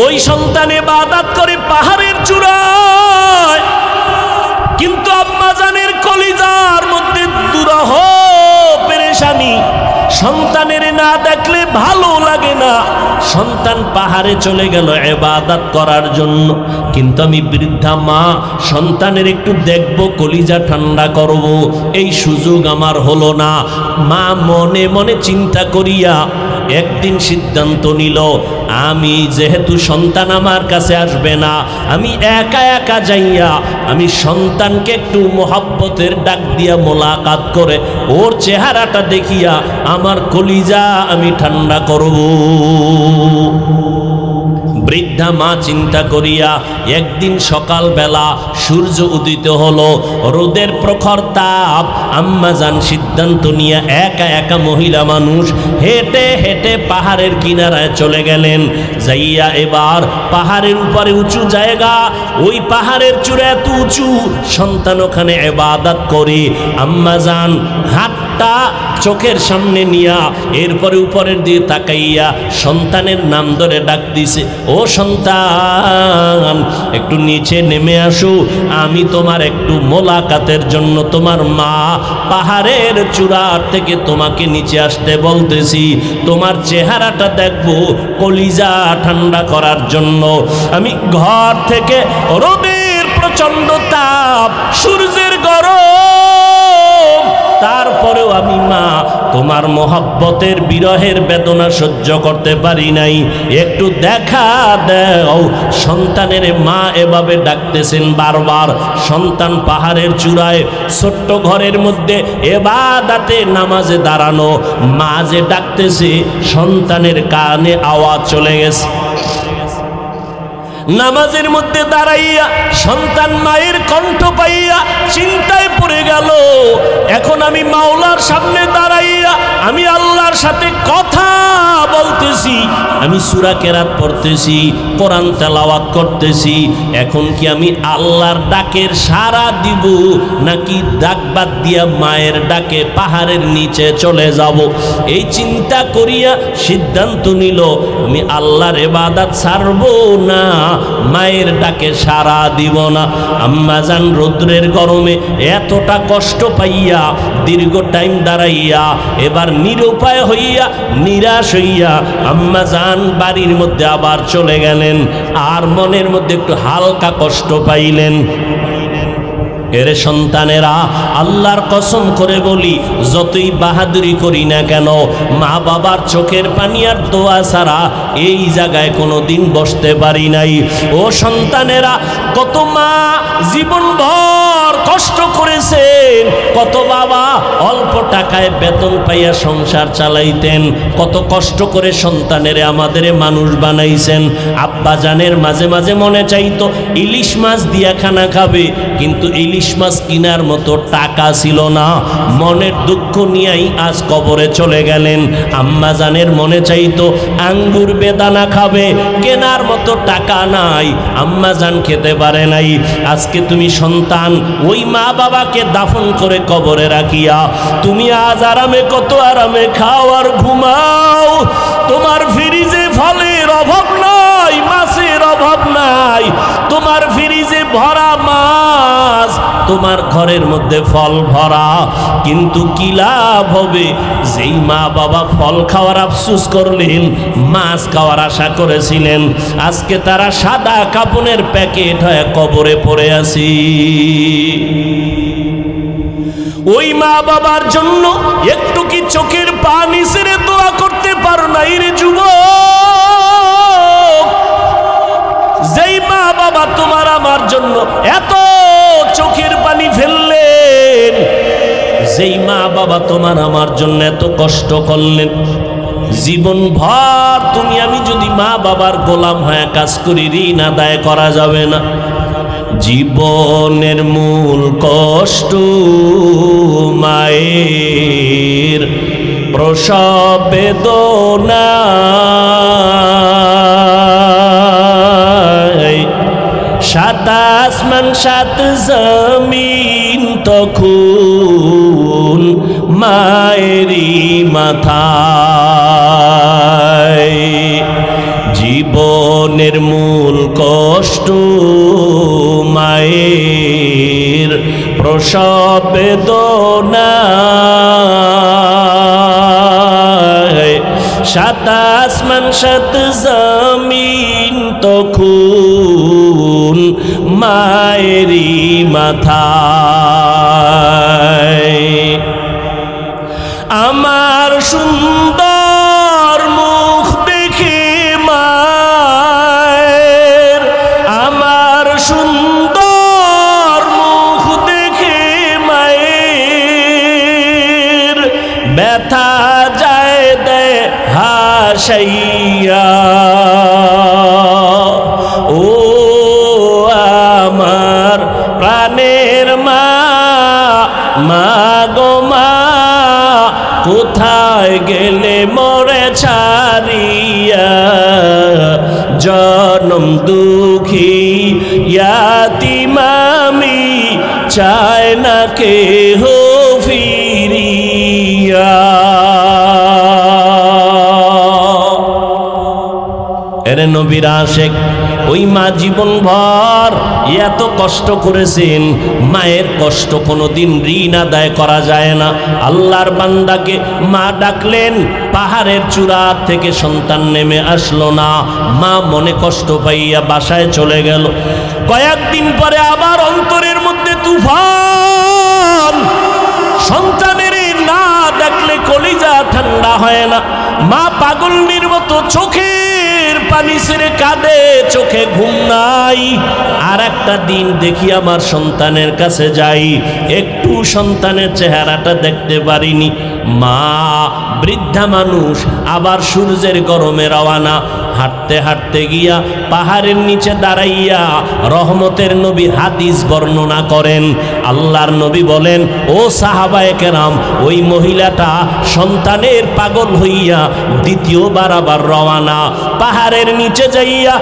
ওই সন্তান ইবাদত করে পাহাড়ের চূড়ায়, কিন্তু আম্মা জানের কলিজার মধ্যে দুরহ পেরেশানি। সন্তানের না দেখলে ভালো লাগে না। সন্তান পাহাড়ে চলে গেল ইবাদত করার জন্য, কিন্তু আমি বৃদ্ধা মা সন্তানের একটু দেখব, কলিজা ঠান্ডা করব, এই সুযোগ আমার হলো না। মা মনে মনে চিন্তা করিয়া একদিন সিদ্ধান্ত নিল, আমি যেহেতু সন্তান আমার কাছে আসবে না, আমি একা একা যাইয়া আমি সন্তানকে একটু মোহাব্বতের ডাক দিয়া মোলাকাত করে ওর চেহারাটা দেখিয়া আমার কলিজা আমি ঠান্ডা করব। বৃদ্ধা মা চিন্তা করিয়া একদিন সকালবেলা সূর্য উদিত হলো, রোদের প্রখর তাপ, আম্মাজান সিদ্ধান্ত নিয়ে একা একা মহিলা মানুষ হেঁটে হেঁটে পাহাড়ের কিনারায় চলে গেলেন। যাইয়া এবার পাহাড়ের উপরে উঁচু জায়গা, ওই পাহাড়ের চূড়া এত উঁচু, সন্তান ওখানে ইবাদত করে। আম্মাজান হাতটা চোখের সামনে নিয়া এরপরে উপরের দিকে তাকাইয়া সন্তানের নাম ধরে ডাক দিছে, ও সন্তান একটু নিচে নেমে আসো, আমি তোমার একটু মোলাকাতের জন্য তোমার মা পাহাড়ের চূড়ার থেকে তোমাকে নিচে আসতে বলতেছি, তোমার চেহারাটা দেখবো, কলিজা ঠান্ডা করার জন্য। আমি ঘর থেকে রোদের প্রচন্ড তাপ, সূর্যের গরম, তারপরেও আমি মা তোমার মোহাব্বতের বিরহের বেদনা সহ্য করতে পারি নাই, একটু দেখা দাও। সন্তানের মা এভাবে ডাকতেছেন বারবার। সন্তান পাহাড়ের চূড়ায় ছোট্ট ঘরের মধ্যে ইবাদতে নামাজে দাঁড়ানো, মা যে ডাকতেছে সন্তানের কানে আওয়াজ চলে গেছে। নামাজের মধ্যে দাঁড়াইয়া সন্তান মায়ের কণ্ঠ পাইয়া চিন্তায় পড়ে গেল, এখন আমি মাওলার সামনে দাঁড়াইয়া আমি আল্লাহর সাথে কথা বলতেছি, আমি সূরা কেরাত পড়তেছি, কোরআন তেলাওয়াত করতেছি, এখন কি আমি আল্লাহর ডাকের সাড়া দিব নাকি ডাক বাদ দিয়া মায়ের ডাকে পাহাড়ের নিচে চলে যাব? এই চিন্তা করিয়া সিদ্ধান্ত নিল আমি আল্লাহর ইবাদত ছাড়ব না, মায়ের ডাকে সাড়া দিব না। আম্মাজান রৌদ্রের গরমে এতটা কষ্ট পাইয়া দীর্ঘ টাইম দাঁড়াইয়া এবার নিরুপায় হইয়া নিরাশ হইয়া আম্মাজান বাড়ির মধ্যে আবার চলে গেলেন, আর মনের মধ্যে একটু হালকা কষ্ট পাইলেন। এর সন্তানেরা, আল্লাহর কসম করে বলি, যতই বাহাদুরি করি না কেন, মা বাবার চোখের পানি আর দোয়া ছাড়া এই জায়গায় কোনো দিন বসতে পারি নাই। ও সন্তানেরা, কত মা জীবনভর কষ্ট করেছেন, কত বাবা অল্প টাকায় বেতন পাইয়া সংসার চালাইতেন, কত কষ্ট করে সন্তানেরে আমাদের মানুষ বানাইছেন। আব্বা জানের মাঝে মাঝে মনে চাইতো ইলিশ মাছ দিয়া খানা খাবে, কিন্তু ইলিশ মাছ কিনার মতো টাকা ছিল না। মনের দুঃখ নিয়েই আজ কবরে চলে গেলেন। আম্মা জানের মনে চাইতো আঙ্গুর বেদানা খাবে, কেনার মতো টাকা নাই, আম্মা জান খেতে পারে নাই। আজকে তুমি সন্তান ওই মা বাবাকে দাফন করে কবরে রাখিয়া তুমি আজ আরামে, কত আরামে খাও আর ঘুমাও। তোমার ফ্রিজে ফলের অভাব নাই, মাছের অভাব নাই, তোমার ফ্রিজে ভরা মাছ, তোমার ঘরের মধ্যে ফল ভরা, কিন্তু কি লাভ হবে? যেই মা বাবা ফল খাওয়ার আফসোস করলেন, মাছ খাওয়ার আশা করেছিলেন, আজকে তারা সাদা কাপনের প্যাকেট হয়ে কবরে পড়ে আছি। ওই মা বাবার জন্য একটু কি চোখের পানি ছেড়ে দোয়া করতে পারো নাই রে যুবক? যেই মা বাবা তোমার আমার জন্য এত চোখের পানি ফেললেন, যেই মা বাবা তোমার আমার জন্য এত কষ্ট করলেন, জীবন ভর তুমি আমি যদি মা বাবার গোলাম হয়ে কাজ করি, ঋণ আদায় করা যাবে না। জীবনের মূল কষ্ট মায়ের প্রসব বেদনা, সাত আসমান সাত জমিন তখন মায়েরই মাথায়। জীবন জীবনের মূল কষ্ট মায়ের প্রসব বেদনা, সাত আসমান সাত জমিন তখন মায়েরই মাথায়। আমার সুন্দর মুখ দেখে মায়ের, আমার সুন্দর মুখ দেখে মায়ের ব্যথা যায় দে হাসাইয়া। ও আমার প্রাণের মা, মা গো মা, কোথায় গেলে মোরে ছাড়িয়া? জনম দুঃখী ইয়াতিম আমি, চায় না কেহ ফিরিয়া। এরে নবীর আশিক, ওই মা জীবন ভর এত কষ্ট করেছেন, মায়ের কষ্ট কোনোদিন ঋণ আদায় করা যায় না। আল্লাহর বান্দাকে মা ডাকলেন, পাহাড়ের চূড়া থেকে সন্তান নেমে আসলো না। মা মনে কষ্ট পাইয়া বাসায় চলে গেল। কয়েকদিন পরে আবার অন্তরের মধ্যে তুফান। সন্তানের না দেখলে কলিজা ঠান্ডা হয় না। মা পাগলনির মতো চোখের পানি ছেড়ে কাঁদে, চোখে ঘুম নাই। আর একটা দিন দেখি আমার সন্তানের কাছে যাই, একটু সন্তানের চেহারাটা দেখতে পারিনি। মা বৃদ্ধা মানুষ, আবার সূর্যের গরমে রওয়ানা। হাঁটতে হাঁটতে গিয়া পাহাড়ের নিচে দাঁড়াইয়া রহমতের নবী হাদিস বর্ণনা করেন। আল্লাহর নবী বলেন, ও সাহাবায়ে কেরাম, ওই মহিলাটা সন্তানের পাগল হইয়া দ্বিতীয়বার আবার রওয়ানা। পাহাড়ের নিচে যাইয়া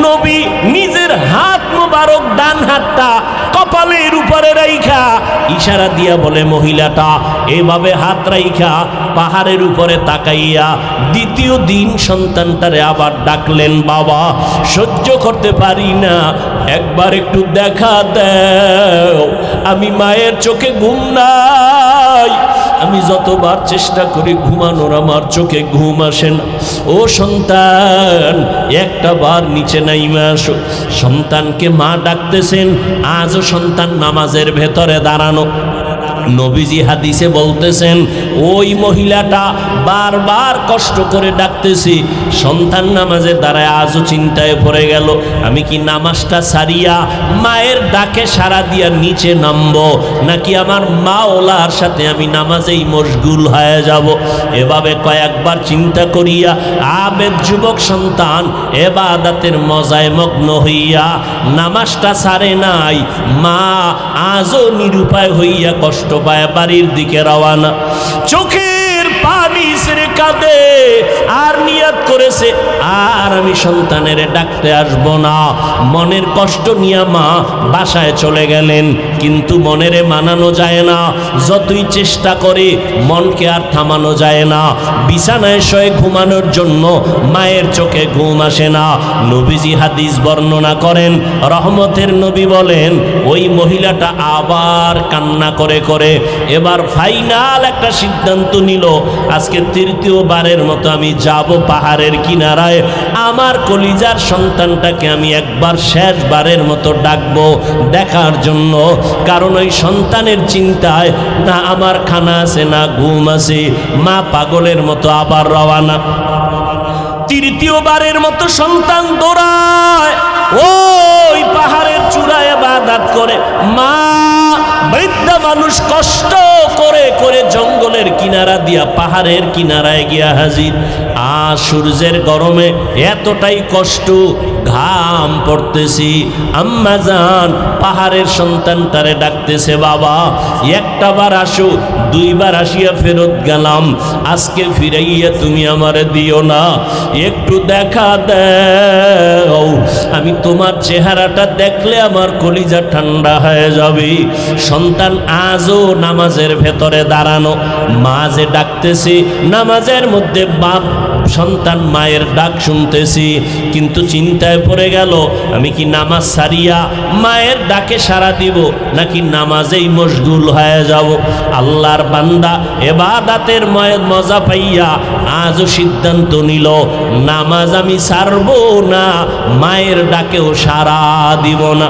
নবী নিজের হাত মোবারক, ডান হাতটা কপালের উপরে রাইখা ইশারা দিয়া বলে, মহিলাটা এভাবে হাত রাইখা পাহাড়ের উপরে তাকাইয়া দ্বিতীয় দিন সন্তানটারে আবার ডাকলেন, বাবা সহ্য করতে পারি না, একবার একটু দেখা দাও। আমি মায়ের চোখে ঘুম নাই, আমি যতবার চেষ্টা করি ঘুমানোর, আমার চোখে ঘুম আসে না। ও সন্তান, একটা বার নিচে নাইমা আসো। সন্তানকে মা ডাকতেছেন। আজও সন্তান নামাজের ভেতরে দাঁড়ানো। নবীজি হাদিসে বলতেছেন, ওই মহিলাটা বারবার কষ্ট করে ডাকতেছি, সন্তান নামাজে দাঁড়ায় আজও চিন্তায় পড়ে গেল, আমি কি নামাজটা সারিয়া মায়ের ডাকে সাড়া দিয়া নিচে নামবো, নাকি আমার মাওলার সাথে আমি নামাজেই মশগুল হয়ে যাব। এভাবে কয়েকবার চিন্তা করিয়া আবেদ যুবক সন্তান এবাদতের মজায় মগ্ন হইয়া নামাজটা সারে নাই। মা আজও নিরুপায় হইয়া কষ্ট পায় বাড়ির দিকে রওয়ানা। চোখের পানি ছেড়ে কাঁদে, আর নিয়ত করেছে আর আমি সন্তানের ডাকতে আসবো না। মনের কষ্ট নিয়ে মা বাসায় চলে গেলেন, কিন্তু মনেরে মানানো যায় না। যতই চেষ্টা করে মনকে আর থামানো যায় না। বিছানায় শয়ে ঘুমানোর জন্য মায়ের চোখে ঘুম আসে না। নবীজি হাদিস বর্ণনা করেন, রহমতের নবী বলেন, ওই মহিলাটা আবার কান্না করে করে এবার ফাইনাল একটা সিদ্ধান্ত নিল, আজকে তৃতীয়বারের মতো আমি যাব পাহাড়ের কিনারায়, আমার কলিজার সন্তানটাকে আমি একবার শেষবারের মতো ডাকবো দেখার জন্য। কারণ ওই সন্তানের চিন্তায় না আমার খানা আছে না ঘুম আছে। মা পাগলের মতো আবার রওয়ানা। তৃতীয়বারের মতো সন্তান দৌড়ায় ওই পাহাড়ের চূড়ায় ইবাদত করে। মা বৃদ্ধা মানুষ কষ্ট করে করে জঙ্গলের কিনারা দিয়া পাহাড়ের কিনারায় গিয়া হাজির। আর সূর্যের গরমে এতটাই কষ্ট, ঘাম পড়তেছি। আম্মা জান পাহাড়ের সন্তানটারে ডাকতেছে, বাবা একটা বার আসো। দুইবার আসিয়া ফেরত গেলাম, আজকে ফিরাইয়া তুমি আমারে দিও না, একটু দেখা দাও। আমি তোমার চেহারাটা দেখলে আমার কলিজা ঠান্ডা হয়ে যাবে। সন্তান আজও নামাজের ভেতরে দাঁড়ানো, মা যে ডাকতেছে নামাজের মধ্যে বাপ সন্তান মায়ের ডাক শুনতেছি, কিন্তু চিন্তায় পড়ে গেল আমি কি নামাজ সারিয়া মায়ের ডাকে সাড়া দিব নাকি নামাজেই মশগুল হয়ে যাব। আল্লাহর বান্দা ইবাদতের মজা পাইয়া আজও সিদ্ধান্ত নিল নামাজ আমি ছাড়ব না, মায়ের ডাকেও সাড়া দিব না।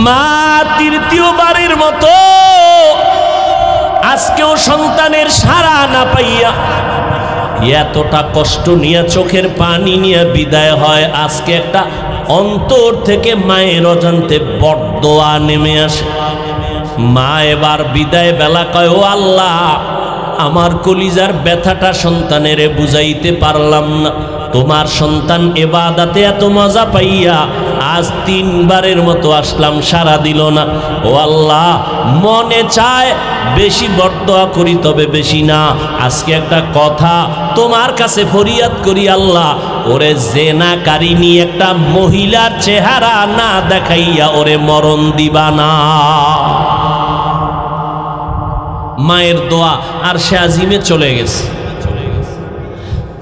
মা তৃতীয়বারের মতো আজকেও সন্তানের সাড়া না পাইয়া এতটা কষ্ট নিয়ে চোখের পানি নিয়ে বিদায় হয়। আজকে একটা অন্তর থেকে মায়ের অজান্তে বরদোয়া নেমে আসে। মা এবার বিদায় বেলা কয়, ও আল্লাহ, আমার কলিজার ব্যথাটা সন্তানেরে বুঝাইতে পারলাম না। তোমার সন্তান ইবাদতে এত মজা পাইয়া আজ 3 বারের মতো আসলাম, সাড়া দিল না। ও আল্লাহ, মনে চায় বেশি বরদোয়া করি, তবে বেশি না। আজকে একটা কথা তোমার কাছে ফরিয়াদ করি, আল্লাহ, ওরে জেনাকারিনী একটা মহিলার চেহারা না দেখাইয়া ওরে মরণ দিবা না। মায়ের দোয়া আর সে আজিমে চলে গেছে।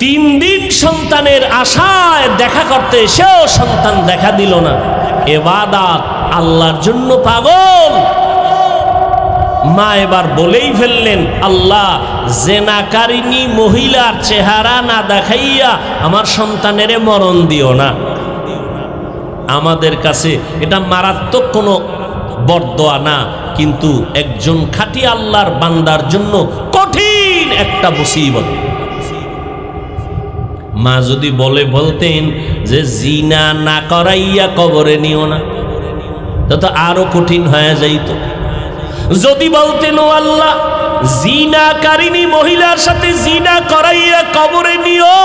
3 দিন সন্তানের আশায় দেখা করতে সেও সন্তান দেখা দিল না। ইবাদত আল্লাহর জন্য পাগল। মা এবার বলেই ফেললেন, আল্লাহ, জেনাকারিনী মহিলার চেহারা না দেখাইয়া আমার সন্তানেরে মরণ দিও না। আমাদের কাছে এটা মারাত্মক কোনো বরদোয়া না, কিন্তু একজন খাঁটি আল্লাহর বান্দার জন্য কঠিন একটা মুসিবত। মা যদি বলতেন যে জিনা না করাইয়া কবরে নিও না, তো আরো কঠিন হয়ে যাইত। যদি বলতেন, ও আল্লাহ, জিনাকারিনী মহিলার সাথে জিনা করাইয়া কবরে নিও,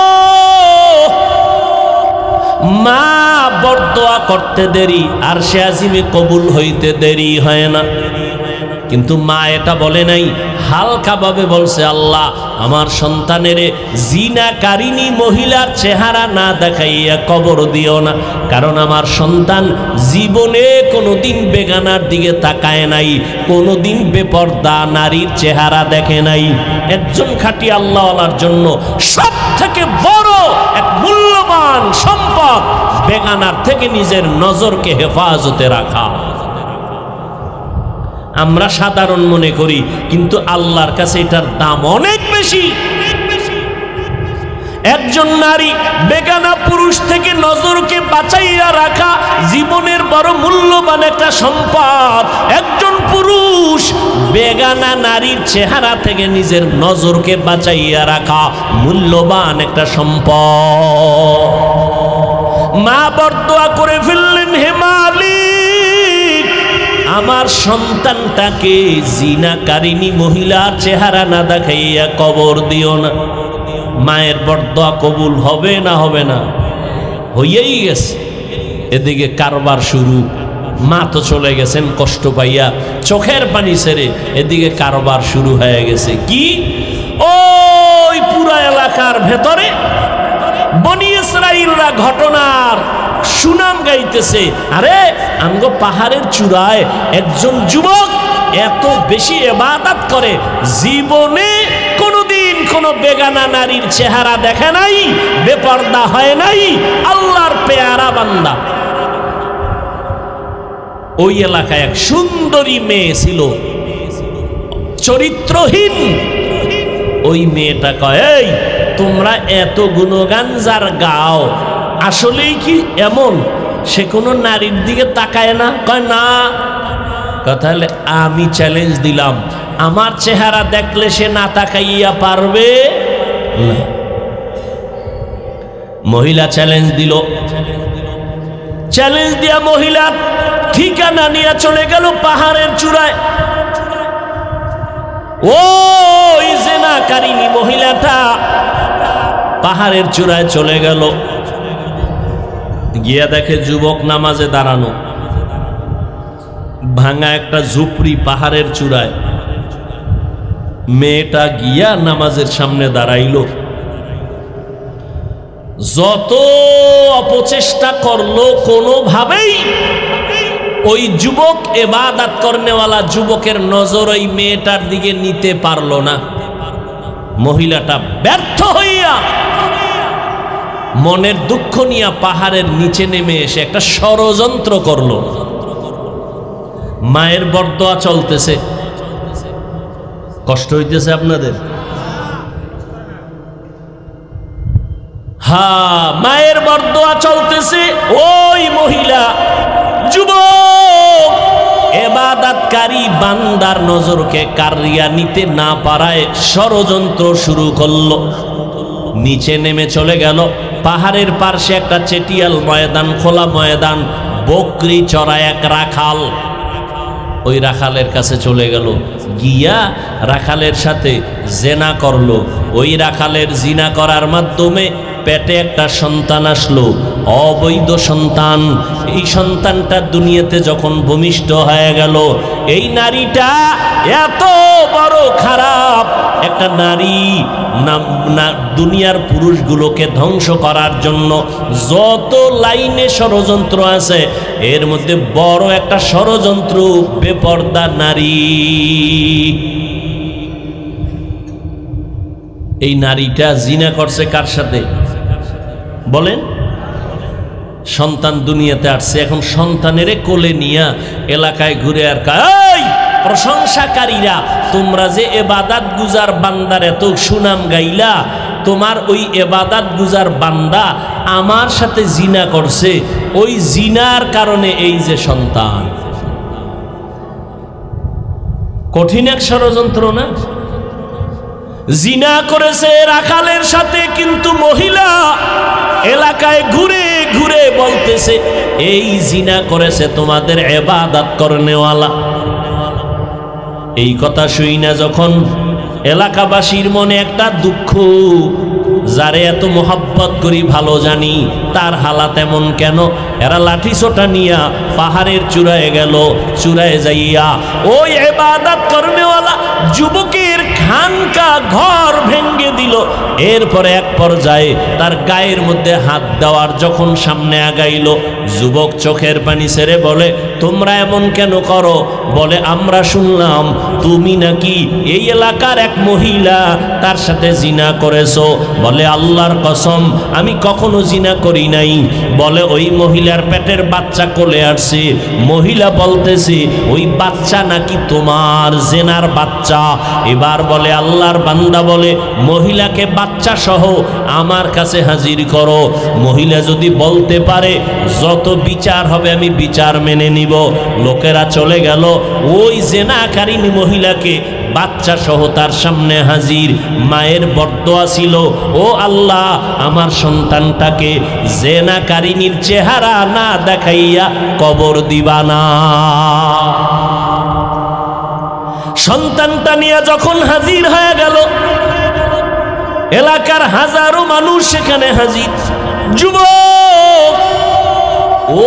মা বরদোয়া করতে দেরি আর সে আজিমে কবুল হইতে দেরি হয় না। কিন্তু মা এটা বলে নাই, হালকাভাবে বলছে, আল্লাহ, আমার সন্তানেরে জিনাকারিনী মহিলার চেহারা না দেখাইয়া কবর দিও না, কারণ আমার সন্তান জীবনে কোনোদিন বেগানার দিকে তাকায় নাই, কোনোদিন বেপর্দা নারীর চেহারা দেখে নাই। একজন খাঁটি আল্লাহওয়ালার জন্য সব থেকে বড় এক মূল্যবান সম্পদ বেগানার থেকে নিজের নজরকে হেফাজতে রাখা। আমরা সাধারণ মনে করি, কিন্তু আল্লাহর কাছে এটার দাম অনেক বেশি। একজন নারী বেগানা পুরুষ থেকে নজরকে বাঁচাইয়া রাখা জীবনের বড় মূল্যবান একটা সম্পদ। একজন পুরুষ বেগানা নারীর চেহারা থেকে নিজের নজরকে বাঁচাইয়া রাখা মূল্যবান একটা সম্পদ। মা বরদোয়া করে ফেললেন, হে মালিক, আমার সন্তানটাকে জিনাকারিনী মহিলার চেহারা না দেখাইয়া কবর দিও না। মায়ের বরদোয়া কবুল হবে না? হবে না? হইয়াই গেছে। এদিকে কারবার শুরু। মা তো চলে গেছেন কষ্ট পাইয়া, চোখের পানি ছেড়ে। এদিকে কারবার শুরু হয়ে গেছে। কি? ওই পুরা এলাকার ভেতরে বনি ইসরাইলরা ঘটনার সুনাম গাইতেছে। আরে আমগো পাহাড়ের চূড়ায় একজন যুবক এত বেশি ইবাদত করে, জীবনে কোনোদিন কোনো বেগানা নারীর চেহারা দেখে নাই, বেপর্দা হয় নাই, আল্লাহর পেয়ারা বান্দা। ওই এলাকায় এক সুন্দরী মেয়ে ছিল, চরিত্রহীন। ওই মেয়েটা কয়, এই তোমরা এত গুণগান যার গাও, আসলেই কি এমন সে কোনো নারীর দিকে তাকায় না? কয় না। কথা হলে আমি চ্যালেঞ্জ দিলাম, আমার চেহারা দেখলে সে না তাকাইয়া পারবে না। মহিলা চ্যালেঞ্জ দিল। চ্যালেঞ্জ দিয়া মহিলা ঠিকানা নিয়ে চলে গেল পাহাড়ের চূড়ায়। ওই জিনাকারিনী মহিলাটা পাহাড়ের চূড়ায় চলে গেল। গিয়া দেখে যুবক নামাজে দাঁড়ানো, ভাঙা একটা ঝুপড়ি পাহাড়ের চূড়ায়। মেয়েটা গিয়া নামাজের সামনে দাঁড়াইল। যত অপচেষ্টা করলো, কোনোভাবেই ওই যুবক ইবাদত করনেওয়ালা যুবকের নজর ওই মেয়েটার দিকে নিতে পারলো না। মহিলাটা ব্যর্থ হইয়া করিয়া মনের দুঃখ নিয়ে পাহাড়ের নিচে নেমে এসে একটা ষড়যন্ত্র করলো। মায়ের বরদোয়া চলতেছে, কষ্ট হইতেছে আপনাদের? হ্যাঁ, মায়ের বরদোয়া চলতেছে। ওই মহিলা যুবক ইবাদতকারী বান্দার নজরকে কাড়িয়া নিতে না পারায় ষড়যন্ত্র শুরু করলো। নিচে নেমে চলে গেল। পাহাড়ের পার্শ্বে একটা চেটিয়াল ময়দান, খোলা ময়দান, বকরি চড়ায় এক রাখাল। ওই রাখালের কাছে চলে গেল, গিয়া রাখালের সাথে জেনা করলো। ওই রাখালের জিনা করার মাধ্যমে পেটে একটা সন্তান আসলো, অবৈধ সন্তান। এই সন্তানটা দুনিয়াতে যখন ভূমিষ্ঠ হয়ে গেল, এই নারীটা এত বড় খারাপ একটা নারী, দুনিয়ার পুরুষগুলোকে ধ্বংস করার জন্য যত লাইনে ষড়যন্ত্র আছে, এর মধ্যে বড় একটা ষড়যন্ত্র বেপর্দা নারী। এই নারীটা জিনা করছে কার সাথে বলেন? সন্তান দুনিয়াতে আসছে, এখন সন্তানের কোলে নিয়া এলাকায় ঘুরে আর এই প্রশংসাকারীরা, তোমরা যে এবাদাত গুজার বান্দার এত সুনাম গাইলা, তোমার ওই এবাদাত গুজার বান্দা আমার সাথে জিনা করছে, ওই জিনার কারণে এই যে সন্তান। কঠিন এক ষড়যন্ত্র না? জিনা করেছে রাখালের সাথে, কিন্তু মহিলা এলাকায় ঘুরে ঘুরে বলতেছে এই জিনা করেছে তোমাদের ইবাদত করনেওয়ালা। এই কথা শুই না যখন এলাকাবাসীর মনে একটা দুঃখ, যারে এত মোহাব্বত করি ভালো জানি তার হালাত এমন কেন? এরা লাঠি ছোটা নিয়া পাহাড়ের চূড়ায় গেল। চূড়ায় যাইয়া ওই ইবাদত করনেওয়ালা যুবকের খানকা ঘর ভেঙ্গে দিল। এরপরে এক পর্যায়ে তার গায়ের মধ্যে হাত দেওয়ার যখন সামনে আগাইল, যুবক চোখের পানি ছেড়ে বলে তোমরা এমন কেন করো? বলে আমরা শুনলাম তুমি নাকি এই এলাকার এক মহিলা, তার সাথে জিনা করেছো। বলে আল্লাহর কসম আমি কখনো জিনা করি নাই। বলে ওই মহিলার পেটের বাচ্চা কোলে আসছে, মহিলা বলতেছে ওই বাচ্চা নাকি তোমার জেনার বাচ্চা। এবার বলে আল্লাহর বান্দা বলে মহিলাকে বাচ্চা সহ আমার কাছে হাজির করো। মহিলা যদি বলতে পারে যত বিচার হবে আমি বিচার মেনে নিব। লোকেরা চলে গেল, ওই জেনাকারিনী মহিলাকে বাচ্চা সহ তার সামনে হাজির। মায়ের বরদোয়া ছিল, ও আল্লাহ আমার সন্তানটাকে জেনাকারিনীর চেহারা না দেখাইয়া কবর দিবা না। সন্তানটা নিয়ে যখন হাজির হয়ে গেল, এলাকার হাজারো মানুষ সেখানে হাজির। যুবক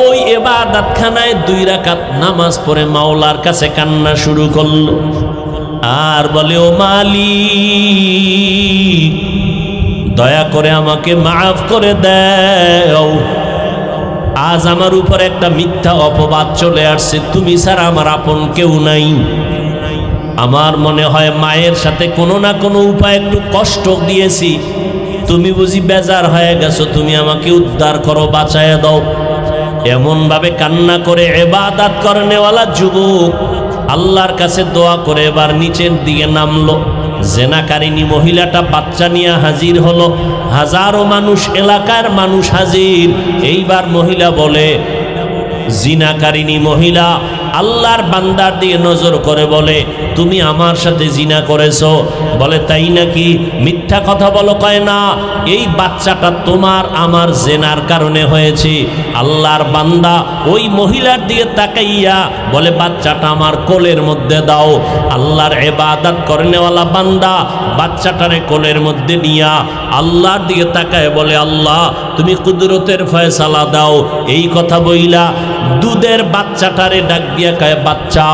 ওই ইবাদতখানায় 2 রাকাত নামাজ পড়ে মাওলার কাছে কান্না শুরু করলো আর বলে ও মালিক দয়া করে আমাকে মাফ করে দাও। আজ আমার উপর একটা মিথ্যা অপবাদ চলে আসছে, তুমি ছাড়া আমার আপন কেউ নাই। আমার মনে হয় মায়ের সাথে কোনো না কোনো উপায় একটু কষ্ট দিয়েছি, তুমি বুঝি বেজার হয়ে গেছো, তুমি আমাকে উদ্ধার করো, বাঁচায় দাও। এমন ভাবে কান্না করে ইবাদত করনেওয়ালা যুবক আল্লাহর কাছে দোয়া করে এবার নিচের দিকে নামলো। জেনাকারিনী মহিলাটা বাচ্চা নিয়ে হাজির হলো, হাজারো মানুষ, এলাকার মানুষ হাজির। এইবার মহিলা বলে, জিনাকারিনী মহিলা আল্লাহর বান্দার দিয়ে নজর করে বলে তুমি আমার সাথে জিনা করেছো। বলে তাই নাকি? মিথ্যা কথা বলো। কয় না, এই বাচ্চাটা তোমার আমার জেনার কারণে হয়েছে। আল্লাহর বান্দা ওই মহিলার দিকে তাকাইয়া বলে বাচ্চাটা আমার কোলের মধ্যে দাও। আল্লাহর ইবাদত করনেওয়ালা বান্দা বাচ্চাটারে কোলের মধ্যে নিয়া আল্লাহর দিকে তাকায় বলে আল্লাহ তুমি কুদরতের ফয়সালা দাও। এই কথা বইলা দুধের বাচ্চাটারে ডাক দিয়া কয় বাচ্চা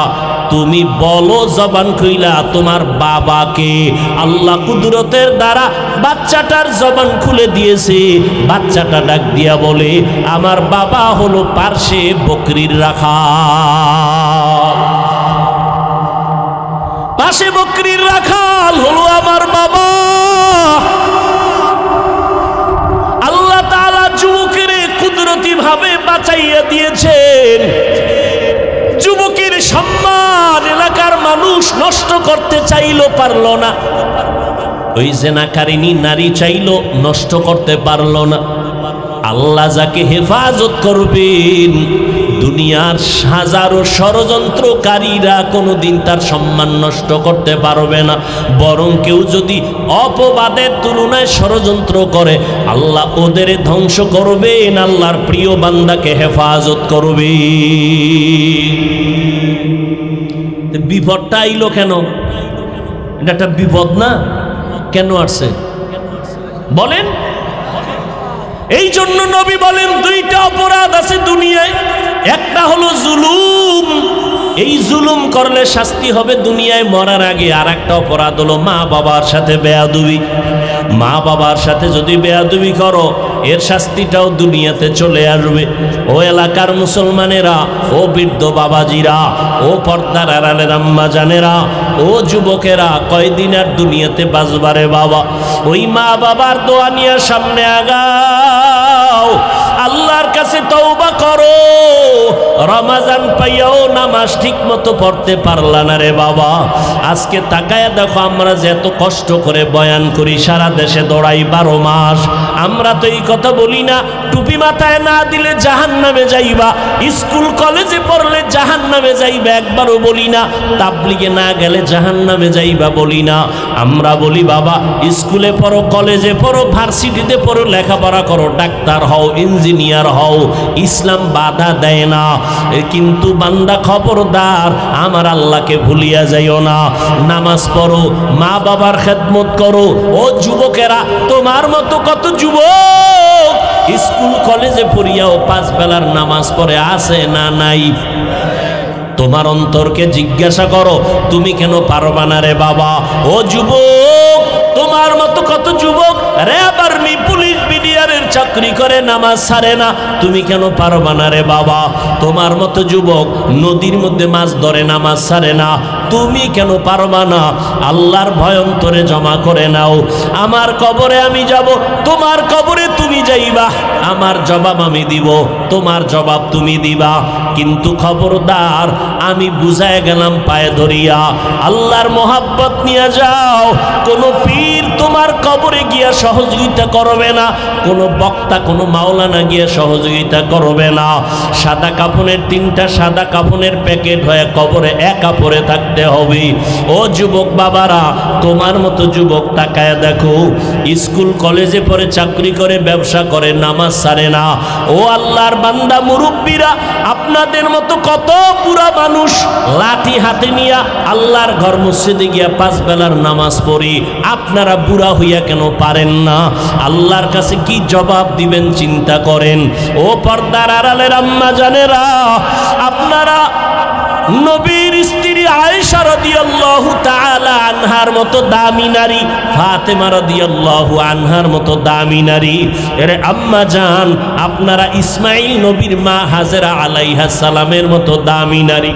তুমি বলো জবান খুইলা তোমার বাবাকে। আল্লাহ কুদরতের দ্বারা বাচ্চাটার জবান খুলে দিয়েছে। বাচ্চাটা ডাক দিয়া বলে আমার বাবা হলো পার্শ্বে বকরির রাখাল, পাশে বকরির রাখাল হলো আমার বাবা। কুদরতি ভাবে বাঁচাইয়া দিয়েছেন। যুবকের সম্মান এলাকার মানুষ নষ্ট করতে চাইলো, পারল না। ওই জেনাকারিনী নারী চাইলো, নষ্ট করতে পারল না। আল্লাহ যাকে হেফাজত করবেন, দুনিয়ার হাজারো ষড়যন্ত্রকারীরা কোনোদিন তার সম্মান নষ্ট করতে পারবে না। বরং কেউ যদি অপবাদের তুলনায় ষড়যন্ত্র করে, আল্লাহ ওদের ধ্বংস করবেন, আল্লাহর প্রিয় বান্দাকে হেফাজত করবে। বিপদটা আইলো কেন? এটা একটা বিপদ না? কেন আসছে বলেন? এই জন্য নবী বলেন দুইটা অপরাধ আছে দুনিয়ায়। একটা হলো জুলুম, এই জুলুম করলে শাস্তি হবে দুনিয়ায় মরার আগে। আর একটা অপরাধ হলো মা বাবার সাথে বেয়াদবি। মা বাবার সাথে যদি বেয়াদবি করো, এর শাস্তিটাও দুনিয়াতে চলে আসবে। ও এলাকার মুসলমানেরা, ও বৃদ্ধ বাবাজিরা, ও পর্দার আড়ালের আম্মা জানেরা, ও যুবকেরা, কয়দিন আর দুনিয়াতে বাঁচবারে বাবা? ওই মা বাবার দোয়া নিয়ে সামনে আগাও, আল্লাহর কাছে তওবা করো। রমাজান পাইয়াও নামাজ ঠিক মতো পড়তে পারলা না রে বাবা। আজকে তাকায়া দেখো, আমরা যে এত কষ্ট করে বয়ান করি, সারা দেশে দৌড়াই 12 মাস, আমরা তো এই কথা বলি না টুপি মাথায় না দিলে জাহান্নামে যাইবা, স্কুল কলেজে পড়লে জাহান্নামে যাইবা, একবারও বলি না তাবলিগে না গেলে জাহান্নামে যাইবা, বলি না। আমরা বলি বাবা স্কুলে পড়ো, কলেজে পড়ো, ভার্সিটিতে পড়ো, লেখাপড়া করো, ডাক্তার হও, ইঞ্জিনিয়ার হও, ইসলাম বাধা দেয় না। কিন্তু বান্দা খবরদার, আমার আল্লাহকে ভুলিয়া যাইও না। নামাজ পড়ো, মা বাবার খেদমত করো। ও যুবকেরা, তোমার মতো কত যুবক স্কুল কলেজে পড়িয়াও 5 বেলার নামাজ পড়ে আছে না নাই? তোমার অন্তরকে জিজ্ঞাসা করো, তুমি কেন পারবা না রে বাবা? ও যুবক, তোমার মতো কত যুবক র্যাব, আর্মি, পুলিশ, বিডিআরের চাকরি করে, নামাজ ছাড়ে না, তুমি কেন পারবা না রে বাবা? তোমার মতো যুবক নদীর মধ্যে মাছ ধরে, নামাজ ছাড়ে না, তুমি কেন পারবা না? আল্লাহর ভয় অন্তরে জমা করে নাও। আমার কবরে আমি যাব, তোমার কবরে তুমি যাইবা, আমার জবাব আমি দিব, তোমার জবাব তুমি দিবা। কিন্তু খবরদার, আমি বুঝায় গেলাম পায়ে ধরিয়া, আল্লাহর মোহাব্বত নিয়ে যাও। কোনো পীর তোমার কবরে গিয়া সহযোগিতা করবে না, কোনো বক্তা, কোনো মাওলানা গিয়া সহযোগিতা করবে না। সাদা কাফনের 3টা সাদা কাফনের প্যাকেট হয়ে কবরে একা পড়ে থাকতে হবে। ও যুবক বাবারা, তোমার মতো যুবক তাকায় দেখো, স্কুল কলেজে পড়ে, চাকরি করে, ব্যবসা করে, নামাজ ছাড়ে না। ও আল্লাহর বান্দা মুরব্বীরা, আপনাদের মতো কত বুড়া মানুষ লাঠি হাতে নিয়া আল্লাহর ঘর মসজিদে গিয়া 5 বেলার নামাজ পড়ি, আপনারা বুড়া হইয়া কেন পারেন না? আল্লাহর কাছে কি জবাব দিবেন চিন্তা করেন। ও পর্দার আড়ালের আম্মা জানেরা, আপনারা নবীর স্ত্রী আয়েশা রাদিয়াল্লাহু তাআলা আনহার মতো দামি নারী, ফাতেমা রাদিয়াল্লাহু আনহার মতো দামি নারী, এরে আম্মা জান, আপনারা ইসমাইল নবীর মা হাজেরা আলাইহা সালামের মতো দামি নারী,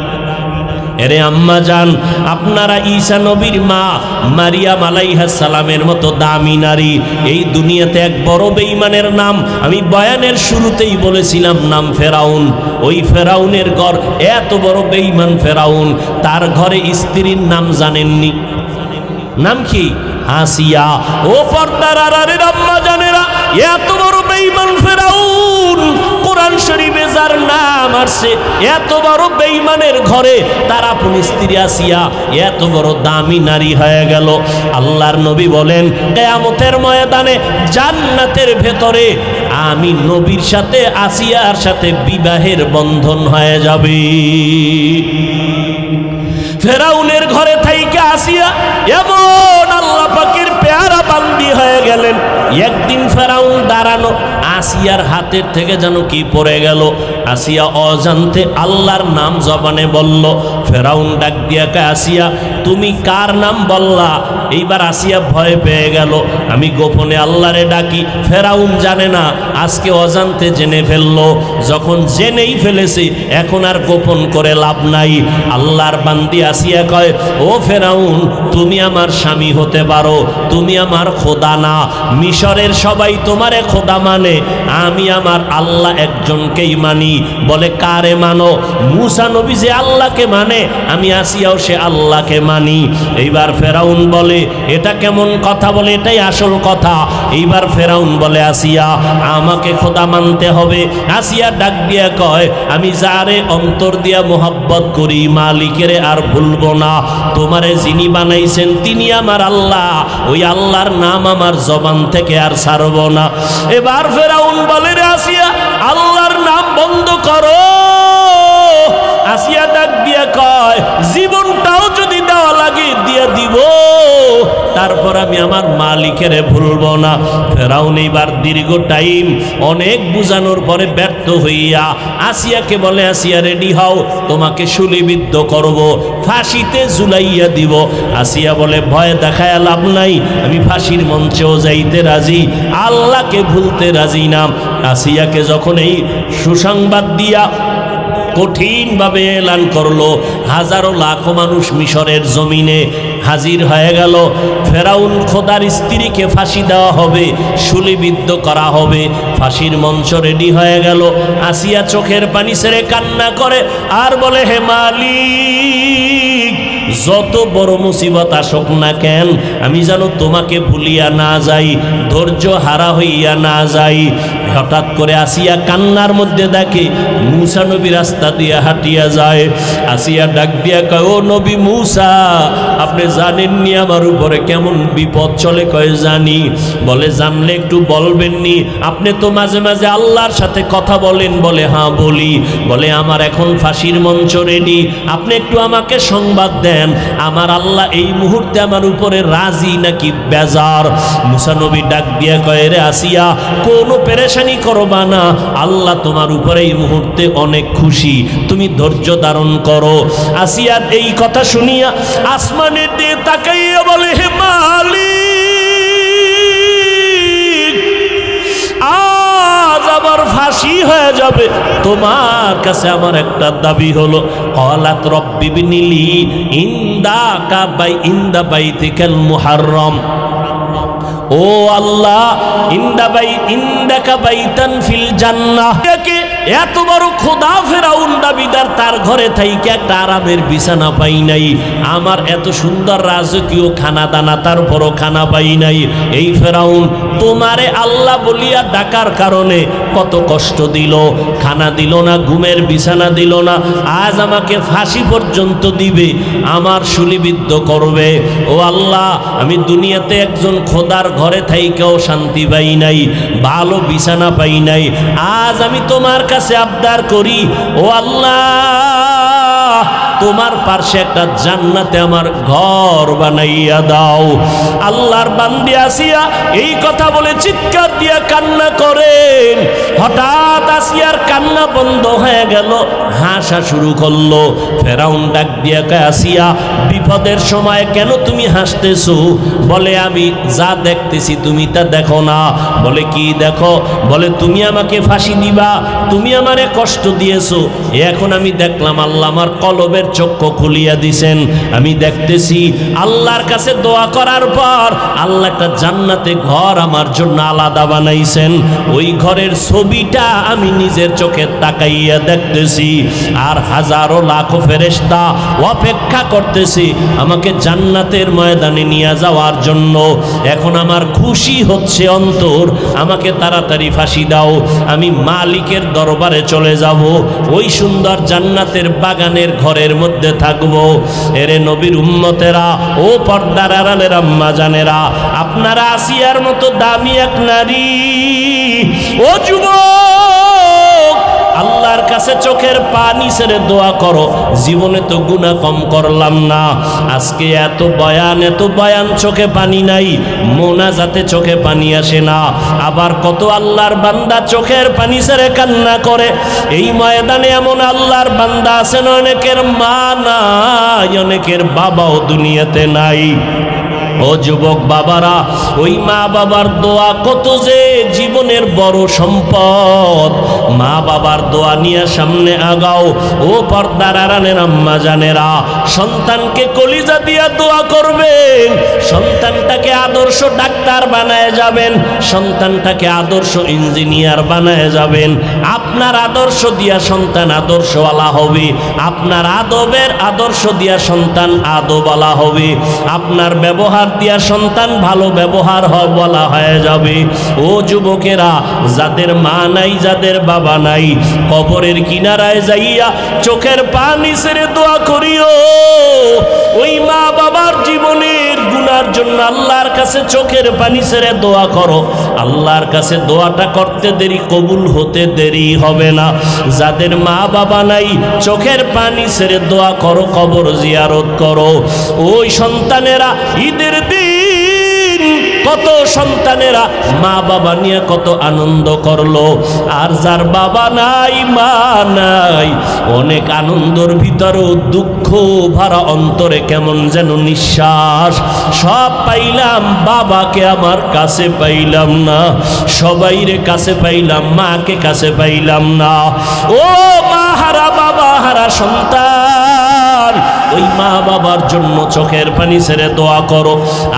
এরে আম্মা জান, আপনারা ঈসা নবীর মা মারিয়াম আলাইহিস সালামের মতো দামি নারী। এই দুনিয়াতে এক বড় বেঈমানের নাম আমি বয়ানের শুরুতেই বলেছিলাম, নাম ফেরাউন। ওই ফেরাউনের ঘর, এত বড় বেঈমান ফেরাউন, তার ঘরে স্ত্রীর নাম জানেননি? নাম কি? আসিয়া। ও পর্দার আড়ালের আম্মা জানেরা, এত বড় বেঈমান ফেরাউন, কোরআন শরীফে যার নাম আসছে, এত বড় বেঈমানের ঘরে তার আপন স্ত্রী আসিয়া এত বড় দামি নারী হয়ে গেল। আল্লাহর নবী বলেন, কিয়ামতের ময়দানে জান্নাতের ভেতরে আমি নবীর সাথে আসিয়ার সাথে বিবাহের বন্ধন হয়ে যাবে। ফেরাউনের ঘরে থাইকা আসিয়া এমন আল্লাহ পাকের পেয়ারা বান্দি হয়ে গেলেন। একদিন ফেরাউন দাঁড়ানো, আসিয়ার হাতের থেকে যেন কি পড়ে গেল। আসিয়া অজান্তে আল্লাহর নাম জবানে বলল। ফেরাউন ডাক দিয়া কে, আসিয়া তুমি কার নাম বললা? এইবার আসিয়া ভয় পেয়ে গেল। আমি গোপনে আল্লাহরে ডাকি, ফেরাউন জানে না, আজকে অজান্তে জেনে ফেললো। যখন জেনেই ফেলেছে এখন আর গোপন করে লাভ নাই। আল্লাহর বান্দি আসিয়া কয়, ও ফেরাউন, তুমি আমার স্বামী হতে পারো, তুমি আমার খোদা না। মিশরের সবাই তোমারে খোদা মানে, আমি আমার আল্লাহ একজনকেই মানি। বলে কারে মানো? মুসা নবী যে আল্লাহকে মানে, আমি আসিয়াও সে আল্লাহকে মানি। এইবার ফেরাউন বলে, এটা কেমন কথা? বলে এটাই আসল কথা। এইবার ফেরাউন বলে, আসিয়া আমাকে খোদা মানতে হবে। আসিয়া ডাক দিয়া কয়, আমি যারে অন্তর দিয়া মোহাব্বত করি, মালিকেরে আর ভুলবো না। তোমারে যিনি বানাইছেন তিনি আমার আল্লাহ, ওই আল্লাহর নাম আমার জবান থেকে আর ছাড়ব না। এবার ফেরাউন বলে, রে আসিয়া, আল্লাহর নাম বন্ধ করো। আসিয়া ডাক দিয়া কয়, জীবনটাও যদি দেওয়া লাগে দিয়ে দিব, তারপর আমি আমার মালিকের ভুলব না। ফেরাউন এইবার দীর্ঘ টাইম অনেক বুঝানোর পরে ব্যর্থ হইয়া আসিয়াকে বলে, আসিয়া রেডি হও, তোমাকে শুলিবিদ্ধ করব, ফাঁসিতে ঝুলাইয়া দিব। আসিয়া বলে, ভয় দেখায় লাভ নাই, আমি ফাঁসির মঞ্চেও যাইতে রাজি, আল্লাহকে ভুলতে রাজি না। আসিয়াকে যখন এই সুসংবাদ দিয়া কঠিনভাবে এলান করলো, হাজারো লাখো মানুষ মিশরের জমিনে হাজির হয়ে গেল। ফেরাউন খোদার স্ত্রীকে ফাঁসি দেওয়া হবে, শুলিবিদ্ধ করা হবে, ফাঁসির মঞ্চ রেডি হয়ে গেল। আসিয়া চোখের পানি ছেড়ে কান্না করে আর বলে, হে মালিক, যত বড় মুসিবত আসুক না কেন, আমি যেন তোমাকে ভুলিয়া না যাই, ধৈর্য হারা হইয়া না যাই। হঠাৎ করে আসিয়া কান্নার মধ্যে দেখে মুসা নবী রাস্তা দিয়ে হাঁটিয়া যায়। আসিয়া ডাক দিয়া কয়, ও নবী মুসা, আপনি জানেননি আমার উপরে কেমন বিপদ চলে? কয় জানি। বলে, জানলে একটু বলবেননি? আপনি তো মাঝে মাঝে আল্লাহর সাথে কথা বলেন। বলে, হ্যাঁ বলি। বলে, আমার এখন ফাঁসির মঞ্চ রেডি, আপনি একটু আমাকে সংবাদ দেন, আমার আল্লাহ এই মুহূর্তে আমার উপরে রাজি নাকি বেজার? মুসা নবী ডাক দিয়া কয়, রে আসিয়া, কোনো পেরেশানি করবা না, আল্লাহ তোমার উপরে এই মুহূর্তে অনেক খুশি, তুমি ধৈর্য ধারণ করো। আসিয়া এই কথা শুনিয়া আসমানের দিকে তাকাইয়া বলে, হে মালিক, আজ আবার ফাঁসি হয়ে যাবে, তোমার কাছে আমার একটা দাবি হলো। ক্বালাত রব্বি বিনিলি ইনদা বাইতিকাল মুহাররম। ও আল্লাহ, ইন্দাকা বাইতান ফিল জান্নাহ। এত বড় খোদা ফেরাউন দাবিদার, তার ঘরে থাইকে একটা আরামের বিছানা পাই নাই, আমার এত সুন্দর রাজকীয় খানা দানা, তারপরও খানা পাই নাই। এই ফেরাউন তোমারে আল্লাহ বলিয়া ডাকার কারণে কত কষ্ট দিল, খানা দিল না, ঘুমের বিছানা দিল না, আজ আমাকে ফাঁসি পর্যন্ত দিবে, আমার শুলিবিদ্ধ করবে। ও আল্লাহ, আমি দুনিয়াতে একজন খোদার ঘরে থাইকেও শান্তি পাই নাই, ভালো বিছানা পাই নাই, আজ আমি তোমার কাছে আবদার করি, ও আল্লাহ, তোমার পাশে একটা জান্নাতে আমার ঘর বানাইয়া দাও। আল্লাহর বান্দি আসিয়া এই কথা বলে চিৎকার দিয়া কান্না করেন। হঠাৎ আসিয়ার কান্না বন্ধ হয়ে গেল, হাসা শুরু করলো। ফেরাউন ডাক দিয়া কয়, আসিয়া, বিপদের সময় কেন তুমি হাসতেছো? বলে, আমি যা দেখতেছি তুমি তা দেখো না। বলে, কি দেখো? বলে, তুমি আমাকে ফাঁসি দিবা, তুমি আমারে কষ্ট দিয়েছো, এখন আমি দেখলাম আল্লাহ আমার কলবের চক্ষু খুলিয়া দিছেন, আমি দেখতেছি আল্লাহর কাছে দোয়া করার পর আল্লাহ একটা জান্নাতে ঘর আমার জন্য আলাদা বানাইছেন। ওই ঘরের ছবিটা আমি নিজের চোখে তাকাইয়া দেখতেছি, আর হাজারো লাখো ফেরেশতা অপেক্ষা করতেছি আমাকে জান্নাতের ময়দানে নিয়ে যাওয়ার জন্য। এখন আমার খুশি হচ্ছে অন্তর, আমাকে তাড়াতাড়ি ফাঁসি দাও, আমি মালিকের দরবারে চলে যাব, ওই সুন্দর জান্নাতের বাগানের ঘরের মধ্যে থাকব। এরে নবীর উম্মতেরা, ও পর্দার আড়ালের আম্মা জানেরা, আপনারা আসিয়ার মতো দামি এক নারী, ও যুবক, আল্লাহর কাছে চোখের পানি ছেড়ে দোয়া করো, জীবনে তো গুনাহ কম করলাম না, আজকে এত বয়ান চোখে পানি নাই, মোনাজাতে চোখে পানি আসে না। আবার কত আল্লাহর বান্দা চোখের পানি ছেড়ে কান্না করে। এই ময়দানে এমন আল্লাহর বান্দা আছেন অনেকের মা নাই, অনেকের বাবাও দুনিয়াতে নাই। ও যুবক বাবারা, ওই মা বাবার দোয়া কত যে জীবনের বড় সম্পদ। মা বাবার দোয়া নিয়ে সামনে আগাও। ও পর্দার আড়ালের আম্মা জানেরা, সন্তানকে কলিজা দিয়া দোয়া করবেন, সন্তানটাকে আদর্শ ডাক্তার বানায় যাবেন, সন্তানটাকে আদর্শ ইঞ্জিনিয়ার বানায় যাবেন। আপনার আদর্শ দিয়া সন্তান আদর্শওয়ালা হবে, আপনার আদবের আদর্শ দিয়া সন্তান আদবওয়ালা হবে, আপনার ব্যবহার দিয়া সন্তান ভালো ব্যবহার বলা হয়ে যাবে। ও যুবকেরা, যাদের মা নাই, যাদের বাবা নাই, কবরের কিনারায় যাইয়া চোখের পানি ছেড়ে দোয়া করিও। ওই মা বাবার জীবনের গুনার জন্য আল্লাহর কাছে চোখের পানি ছেড়ে দোয়া করো। আল্লাহর কাছে দোয়াটা করতে দেরি, কবুল হতে দেরি হবে না। যাদের মা বাবা নাই, চোখের পানি ছেড়ে দোয়া করো, কবর জিয়ারত করো। ওই সন্তানেরা ঈদের দিন কত সন্তানেরা মা বাবা নিয়ে কত আনন্দ করলো, আর যার বাবা নাই, মা নাই, অনেক আনন্দর ভিতরেও দুঃখ ভরা অন্তরে কেমন যেন নিঃশ্বাস। সব পাইলাম, বাবাকে আমার কাছে পাইলাম না, সবাইরে কাছে পাইলাম, মাকে কাছে পাইলাম না। ও মা হারা বাবা হারা সন্তান, ওই মা বাবার জন্য চোখের পানি ছেড়ে দোয়া করো।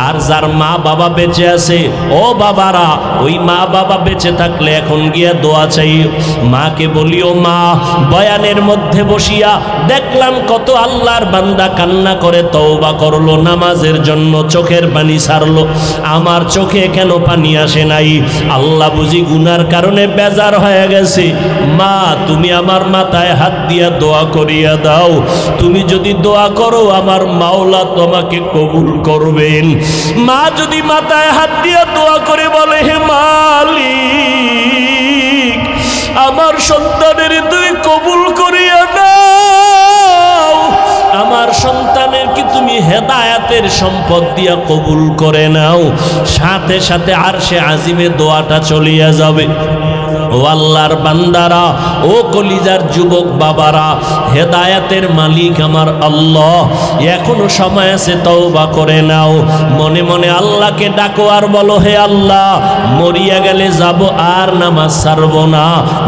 আর যার মা বাবা বেঁচে আছে, ও বাবারা, ওই মা বাবা বেঁচে থাকলে এখন গিয়া দোয়া চাই। মাকে বলিও, মা, বয়ানের মধ্যে বসিয়া দেখলাম কত আল্লাহর বান্দা কান্না করে তওবা করলো, নামাজের জন্য চোখের পানি ছাড়লো, আমার চোখে কেন পানি আসে নাই? আল্লাহ বুঝি গুনার কারণে বেজার হয়ে গেছে। মা, তুমি আমার মাথায় হাত দিয়া দোয়া করিয়া দাও, তুমি যদি দোয়া করো আমার মাওলা তোমাকে কবুল করবেন। মা যদি মাথায় হাত দিয়া দোয়া করে বলে, হে মালিক, আমার সন্তানের তুমি কবুল করিয়া দাও, আমার সন্তানের কি তুমি হেদায়েতের সম্পদ দিয়া কবুল করে নাও, সাথে সাথে আরশে আজিমে দোয়াটা চলিয়া যাবে। ও আল্লাহর বান্দারা, ও কলিজার যুবক বাবারা, হেদায়েতের মালিক আমার আল্লাহ, এখনো সময় আছে, তওবা করে নাও। মনে মনে আল্লাহকে ডাকো আর বলো, হে আল্লাহ, মরিয়া গেলে যাব, আর নামাজ ছাড়ব না,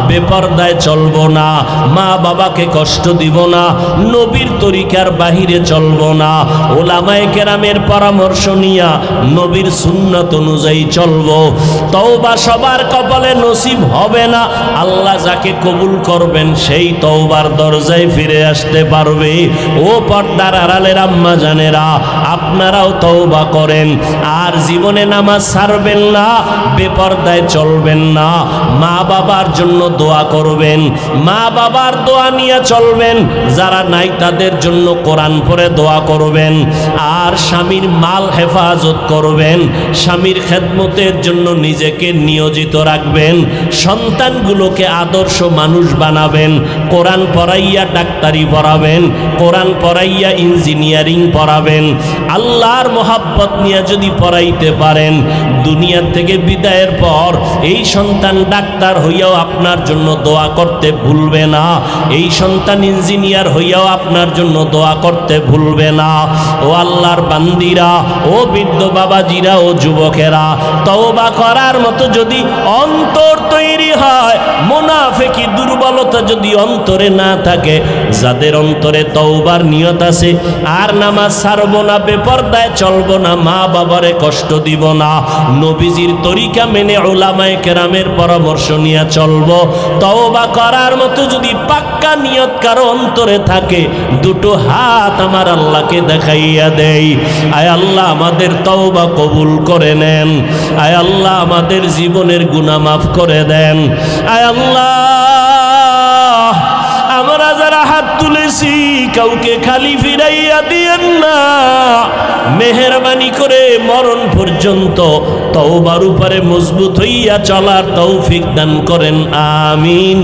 বেপরদায় চলব না, মা বাবাকে কষ্ট দিব না, নবীর তরিকার বাহিরে চলব না, ওলামায়ে কেরামের পরামর্শ নিয়া নবীর সুন্নাত অনুযায়ী চলব। তওবা সবার কপালে নসিব হবে না, আল্লাহ যাকে কবুল করবেন সেই তওবার দরজায় ফিরে আসতে পারবে। ও পর্দার আড়ালের আম্মা জানেরা, আপনারাও তওবা করেন, আর জীবনে নামাজ ছাড়বেন না, বেপরদায় চলবেন না, মা বাবার জন্য দোয়া করবেন, মা বাবার দোয়া নিয়ে চলবেন, যারা নাই তাদের জন্য কোরআন পড়ে দোয়া করবেন, আর স্বামীর মাল হেফাজত করবেন, স্বামীর খেদমতের জন্য নিজেকে নিয়োজিত রাখবেন, সন্তানগুলোকে আদর্শ মানুষ বানাবেন, কোরআন পড়াইয়া ডাক্তারি পড়াবেন, কোরআন পড়াইয়া ইঞ্জিনিয়ারিং পড়াবেন। আল্লাহর মোহাব্বত নিয়ে যদি পড়াইতে পারেন, দুনিয়া থেকে বিদায়ের পর এই সন্তান ডাক্তার হইয়াও আপনার জন্য দোয়া করতে ভুলবে না, এই সন্তান ইঞ্জিনিয়ার হইয়াও আপনার জন্য দোয়া করতে ভুলবে না। ও আল্লাহর বান্দিরা, ও বৃদ্ধ বাবাজিরা, ও যুবকেরা, তওবা করার মতো যদি অন্তর তৈরি হয়, মুনাফিকি দুর্বলতা যদি অন্তরে না থাকে, যাদের অন্তরে তওবার নিয়ত আছে, আর নামাজ ছাড়বো না, বেপরদায় চলবো না, মা বাবারে কষ্ট দিব না, নবীজির তরিকা মেনে উলামায়ে কেরামের পরামর্শ নিয়ে চলবো, তওবা করার মতো যদি পাক্কা নিয়ত কারো অন্তরে থাকে, দুটো হাত আমার আল্লাহকে দেখাইয়া দেই। আয় আল্লাহ, আমাদের তওবা কবুল করে নেন, আয় আল্লাহ, আমাদের জীবনের গুনাহ মাফ করে দেন। আয় আল্লাহ, আমরা যারা হাত তুলেছি কাউকে খালি ফিরাইয়া দিয়েন না, মেহেরবানি করে মরণ পর্যন্ত তওবার উপরে মজবুত হইয়া চলার তৌফিক দান করেন, আমিন।